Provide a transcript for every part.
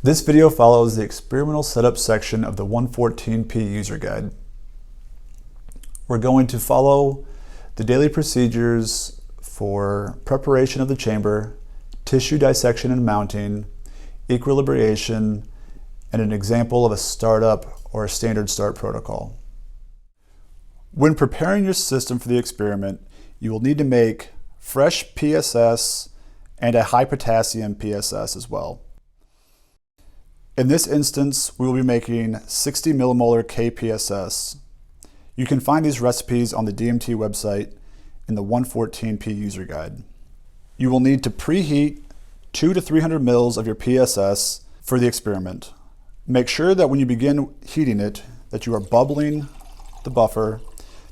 This video follows the experimental setup section of the 114P user guide. We're going to follow the daily procedures for preparation of the chamber, tissue dissection and mounting, equilibration, and an example of a startup or a standard start protocol. When preparing your system for the experiment, you will need to make fresh PSS and a high potassium PSS as well. In this instance, we will be making 60 millimolar kPSS. You can find these recipes on the DMT website in the 114P user guide. You will need to preheat 200 to 300 mils of your PSS for the experiment. Make sure that when you begin heating it, that you are bubbling the buffer.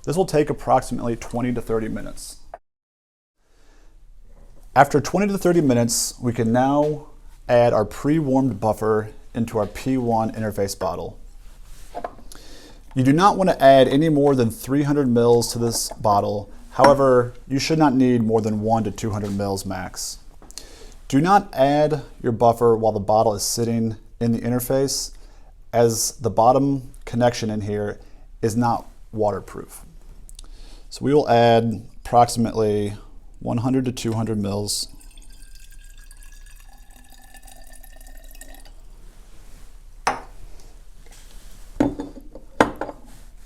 This will take approximately 20 to 30 minutes. After 20 to 30 minutes, we can now add our pre-warmed buffer into our P1 interface bottle. You do not want to add any more than 300 mils to this bottle. However, you should not need more than 100 to 200 mils max. Do not add your buffer while the bottle is sitting in the interface, as the bottom connection in here is not waterproof. So we will add approximately 100 to 200 mils.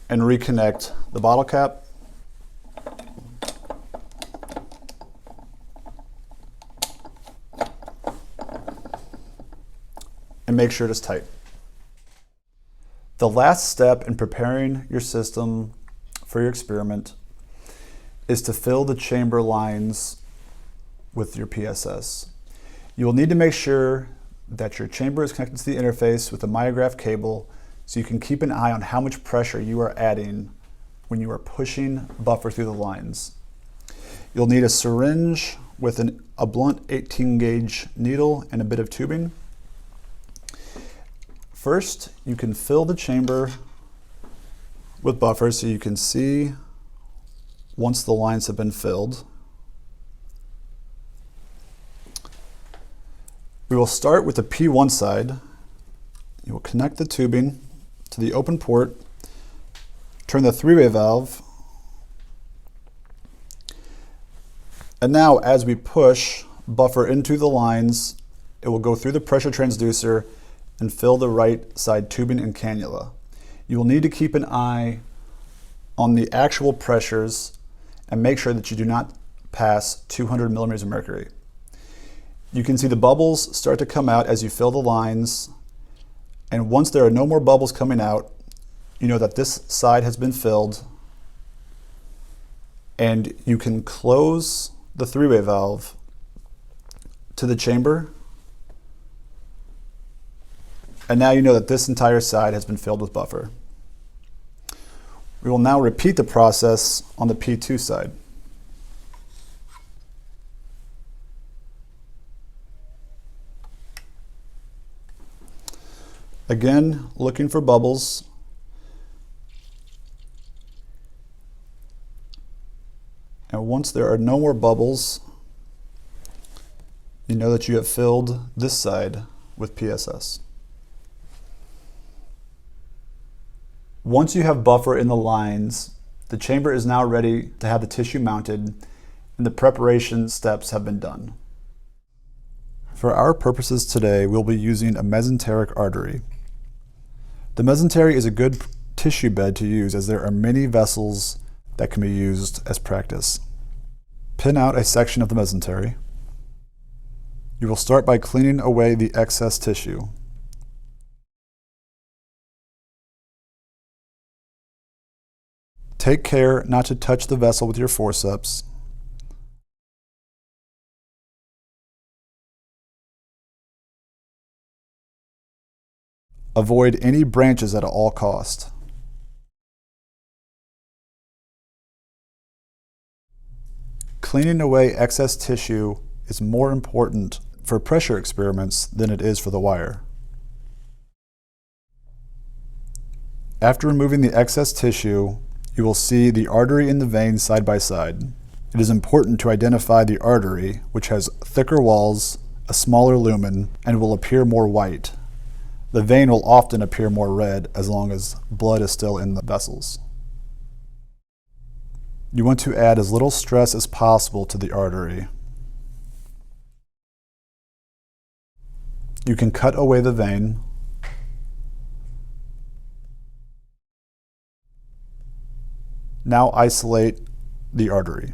And reconnect the bottle cap. And make sure it is tight. The last step in preparing your system for your experiment is to fill the chamber lines with your PSS. You will need to make sure that your chamber is connected to the interface with a myograph cable, so you can keep an eye on how much pressure you are adding when you are pushing buffer through the lines. You'll need a syringe with a blunt 18 gauge needle and a bit of tubing. First, you can fill the chamber with buffer so you can see once the lines have been filled. We will start with the P1 side. You will connect the tubing to the open port, turn the three-way valve, and now as we push buffer into the lines, it will go through the pressure transducer and fill the right side tubing and cannula. You will need to keep an eye on the actual pressures and make sure that you do not pass 200 millimeters of mercury. You can see the bubbles start to come out as you fill the lines. And once there are no more bubbles coming out, you know that this side has been filled, and you can close the three-way valve to the chamber. And now you know that this entire side has been filled with buffer. We will now repeat the process on the P2 side. Again, looking for bubbles. And once there are no more bubbles, you know that you have filled this side with PSS. Once you have buffer in the lines, the chamber is now ready to have the tissue mounted, and the preparation steps have been done. For our purposes today, we'll be using a mesenteric artery. The mesentery is a good tissue bed to use, as there are many vessels that can be used as practice. Pin out a section of the mesentery. You will start by cleaning away the excess tissue. Take care not to touch the vessel with your forceps. Avoid any branches at all costs. Cleaning away excess tissue is more important for pressure experiments than it is for the wire. After removing the excess tissue, you will see the artery and the vein side by side. It is important to identify the artery, which has thicker walls, a smaller lumen, and will appear more white. The vein will often appear more red as long as blood is still in the vessels. You want to add as little stress as possible to the artery. You can cut away the vein. Now isolate the artery.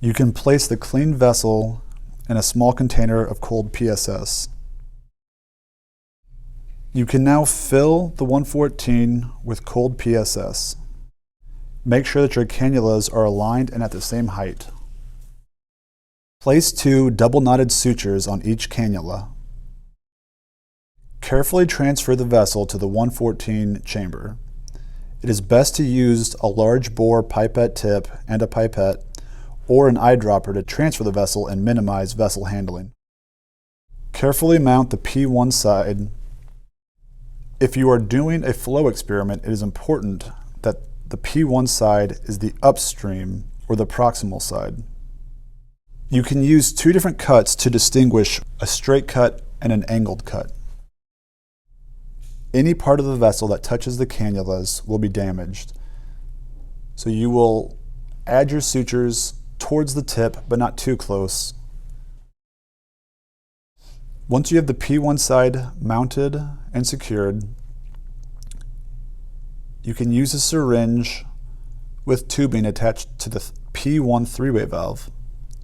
You can place the clean vessel in a small container of cold PSS. You can now fill the 114 with cold PSS. Make sure that your cannulas are aligned and at the same height. Place 2 double-knotted sutures on each cannula. Carefully transfer the vessel to the 114 chamber. It is best to use a large bore pipette tip and a pipette or an eyedropper to transfer the vessel and minimize vessel handling. Carefully mount the P1 side. If you are doing a flow experiment, it is important that the P1 side is the upstream or the proximal side. You can use 2 different cuts to distinguish a straight cut and an angled cut. Any part of the vessel that touches the cannulas will be damaged. So you will add your sutures towards the tip, but not too close. Once you have the P1 side mounted and secured, you can use a syringe with tubing attached to the P1 three-way valve.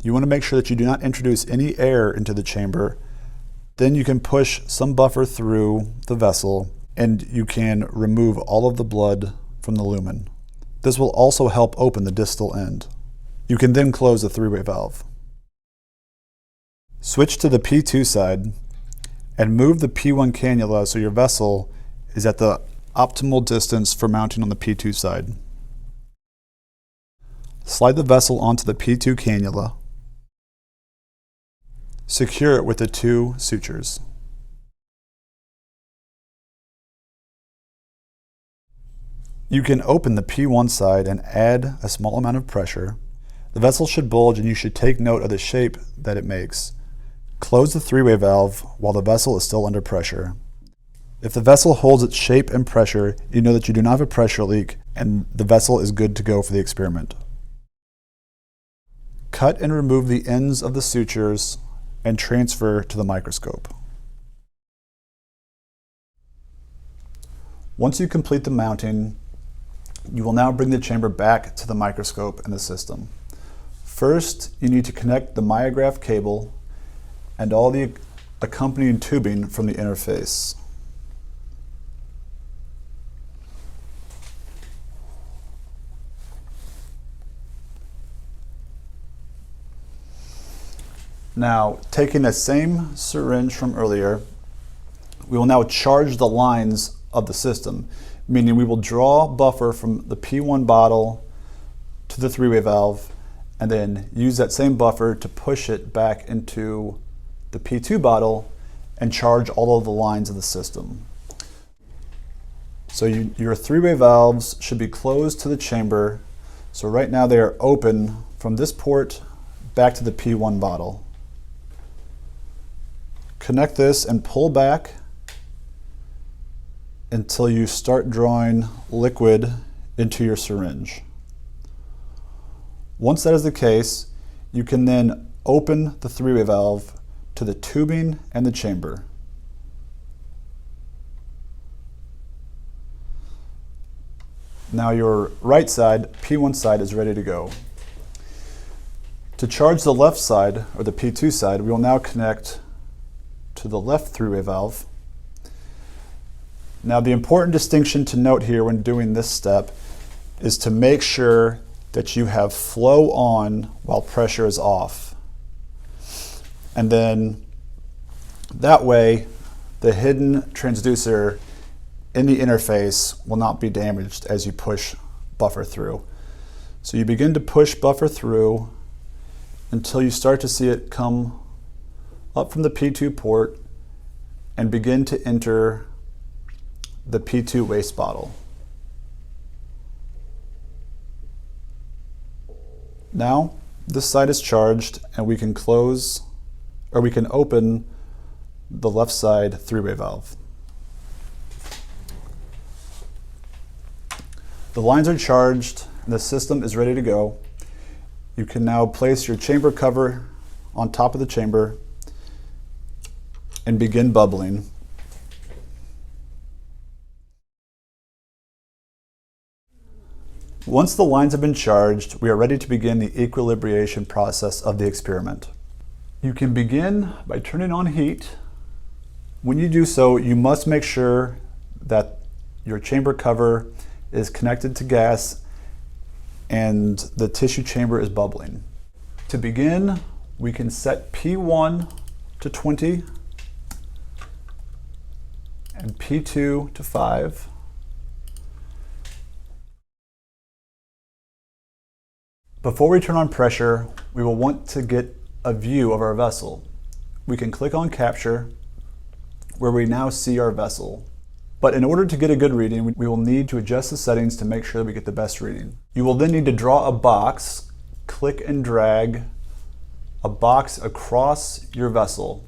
You want to make sure that you do not introduce any air into the chamber. Then you can push some buffer through the vessel and you can remove all of the blood from the lumen. This will also help open the distal end. You can then close the three-way valve. Switch to the P2 side and move the P1 cannula so your vessel is at the optimal distance for mounting on the P2 side. Slide the vessel onto the P2 cannula. Secure it with the 2 sutures. You can open the P1 side and add a small amount of pressure. The vessel should bulge and you should take note of the shape that it makes. Close the three-way valve while the vessel is still under pressure. If the vessel holds its shape and pressure, you know that you do not have a pressure leak and the vessel is good to go for the experiment. Cut and remove the ends of the sutures and transfer to the microscope. Once you complete the mounting, you will now bring the chamber back to the microscope and the system. First, you need to connect the myograph cable and all the accompanying tubing from the interface. Now, taking the same syringe from earlier, we will now charge the lines of the system, meaning we will draw buffer from the P1 bottle to the three-way valve and then use that same buffer to push it back into the P2 bottle and charge all of the lines of the system. So your three-way valves should be closed to the chamber. So right now they are open from this port back to the P1 bottle. Connect this and pull back until you start drawing liquid into your syringe. Once that is the case, you can then open the three-way valve to the tubing and the chamber. Now your right side, P1 side, is ready to go. To charge the left side, or the P2 side, we will now connect to the left three-way valve. Now the important distinction to note here when doing this step is to make sure that you have flow on while pressure is off. And then that way the hidden transducer in the interface will not be damaged as you push buffer through. So you begin to push buffer through until you start to see it come up from the P2 port and begin to enter the P2 waste bottle. Now this side is charged and we can close or we can open the left side three-way valve. The lines are charged and the system is ready to go. You can now place your chamber cover on top of the chamber and begin bubbling. Once the lines have been charged, we are ready to begin the equilibration process of the experiment. You can begin by turning on heat. When you do so, you must make sure that your chamber cover is connected to gas and the tissue chamber is bubbling. To begin, we can set P1 to 20 and P2 to 5. Before we turn on pressure, we will want to get a view of our vessel. We can click on capture, where we now see our vessel. But in order to get a good reading, we will need to adjust the settings to make sure that we get the best reading. You will then need to draw a box, click and drag a box across your vessel.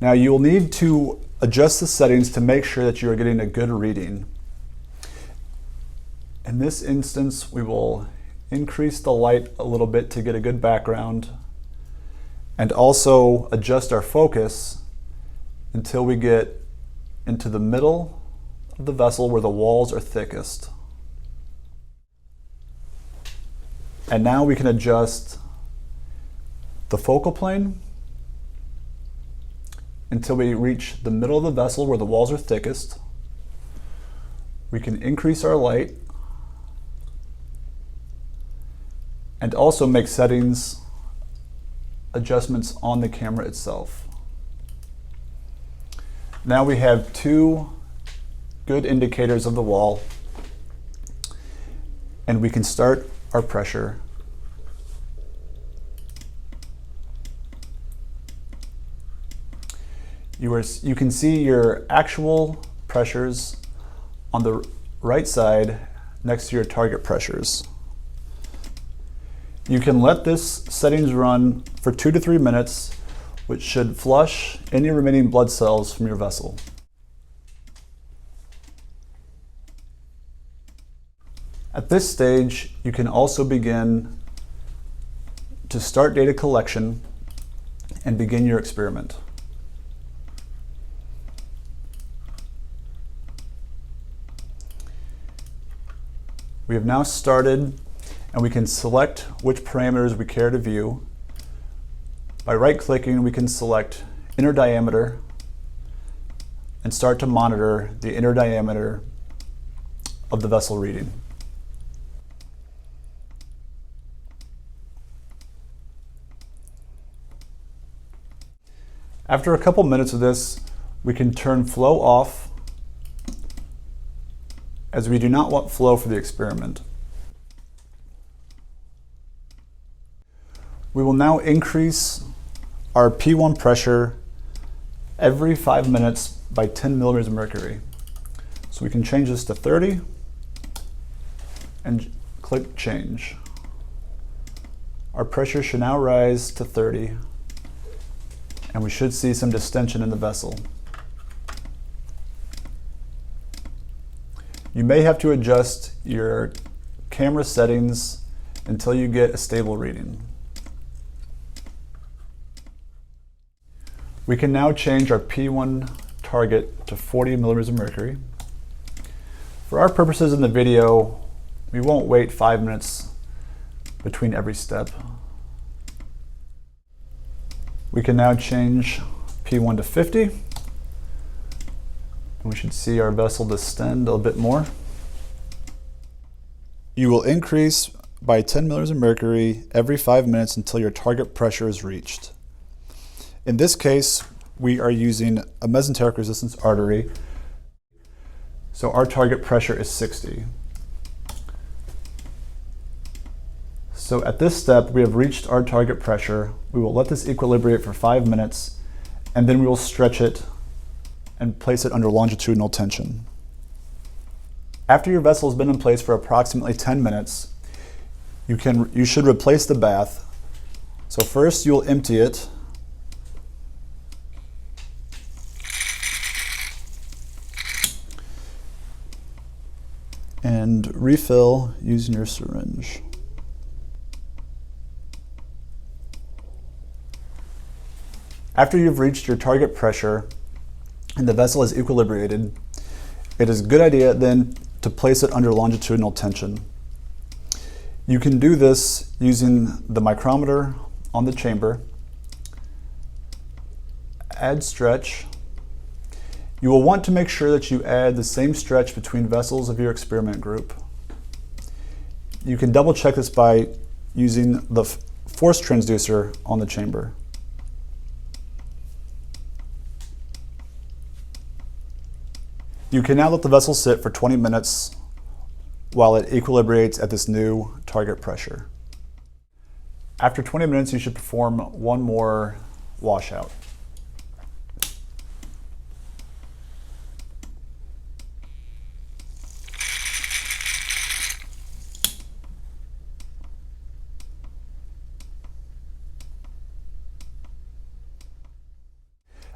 Now you will need to adjust the settings to make sure that you are getting a good reading. In this instance, we will increase the light a little bit to get a good background, and also adjust our focus until we get into the middle of the vessel where the walls are thickest. And now we can adjust the focal plane until we reach the middle of the vessel where the walls are thickest. We can increase our light and also make settings adjustments on the camera itself. Now we have two good indicators of the wall, and we can start our pressure. You can see your actual pressures on the right side next to your target pressures. You can let this settings run for 2 to 3 minutes, which should flush any remaining blood cells from your vessel. At this stage, you can also begin to start data collection and begin your experiment. We have now started, and we can select which parameters we care to view. By right-clicking, we can select inner diameter and start to monitor the inner diameter of the vessel reading. After a couple minutes of this, we can turn flow off, as we do not want flow for the experiment. We will now increase our P1 pressure every 5 minutes by 10 millimeters of mercury. So we can change this to 30 and click change. Our pressure should now rise to 30, and we should see some distension in the vessel. You may have to adjust your camera settings until you get a stable reading. We can now change our P1 target to 40 millimeters of mercury. For our purposes in the video, we won't wait 5 minutes between every step. We can now change P1 to 50. And we should see our vessel distend a little bit more. You will increase by 10 millimeters of mercury every 5 minutes until your target pressure is reached. In this case, we are using a mesenteric resistance artery, so our target pressure is 60. So at this step, we have reached our target pressure. We will let this equilibrate for 5 minutes, and then we will stretch it and place it under longitudinal tension. After your vessel has been in place for approximately 10 minutes, you should replace the bath. So first you'll empty it and refill using your syringe. After you've reached your target pressure and the vessel is equilibrated, it is a good idea then to place it under longitudinal tension. You can do this using the micrometer on the chamber. Add stretch. You will want to make sure that you add the same stretch between vessels of your experiment group. You can double check this by using the force transducer on the chamber. You can now let the vessel sit for 20 minutes while it equilibrates at this new target pressure. After 20 minutes, you should perform one more washout.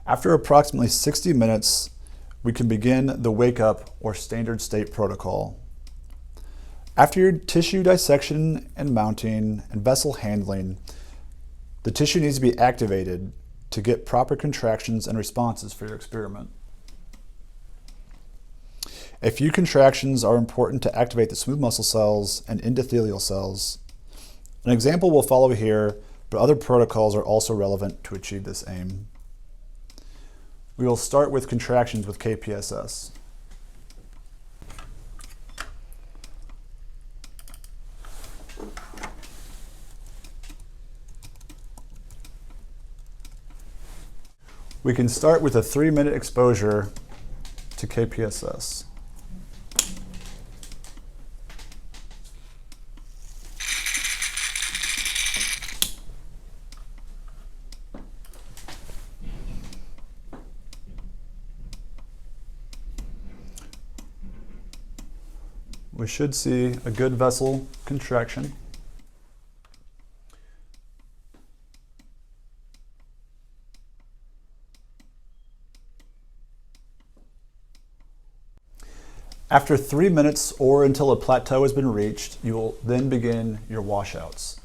After approximately 60 minutes, we can begin the wake up or standard state protocol. After your tissue dissection and mounting and vessel handling, the tissue needs to be activated to get proper contractions and responses for your experiment. A few contractions are important to activate the smooth muscle cells and endothelial cells. An example will follow here, but other protocols are also relevant to achieve this aim. We will start with contractions with KPSS. We can start with a 3-minute exposure to KPSS. We should see a good vessel contraction. After 3 minutes or until a plateau has been reached, you will then begin your washouts.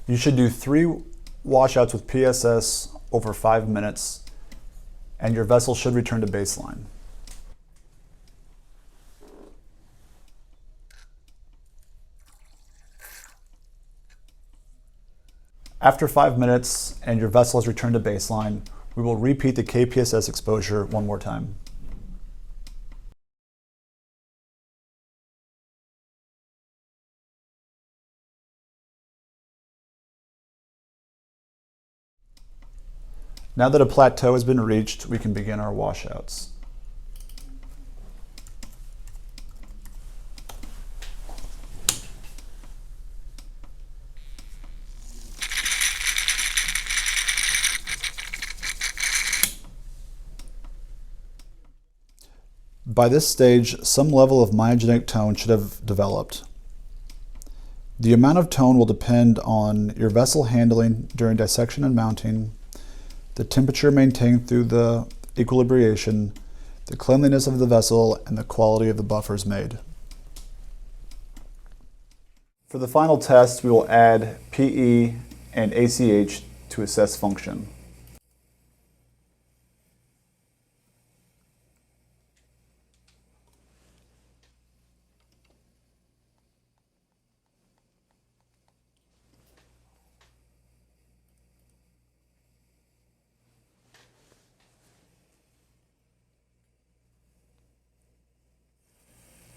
You should do 3 washouts with PSS over 5 minutes, and your vessel should return to baseline. After 5 minutes and your vessel has returned to baseline, we will repeat the KPSS exposure one more time. Now that a plateau has been reached, we can begin our washouts. By this stage, some level of myogenic tone should have developed. The amount of tone will depend on your vessel handling during dissection and mounting, the temperature maintained through the equilibration, the cleanliness of the vessel, and the quality of the buffers made. For the final test, we will add PE and ACH to assess function.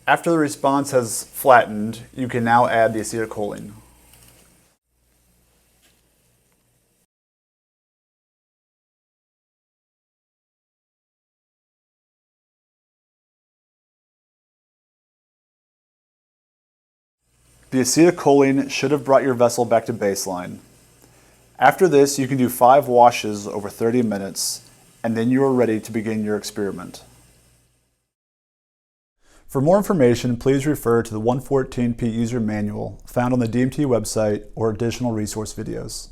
After the response has flattened, you can now add the acetylcholine. The acetylcholine should have brought your vessel back to baseline. After this, you can do 5 washes over 30 minutes, and then you are ready to begin your experiment. For more information, please refer to the 114P user manual found on the DMT website or additional resource videos.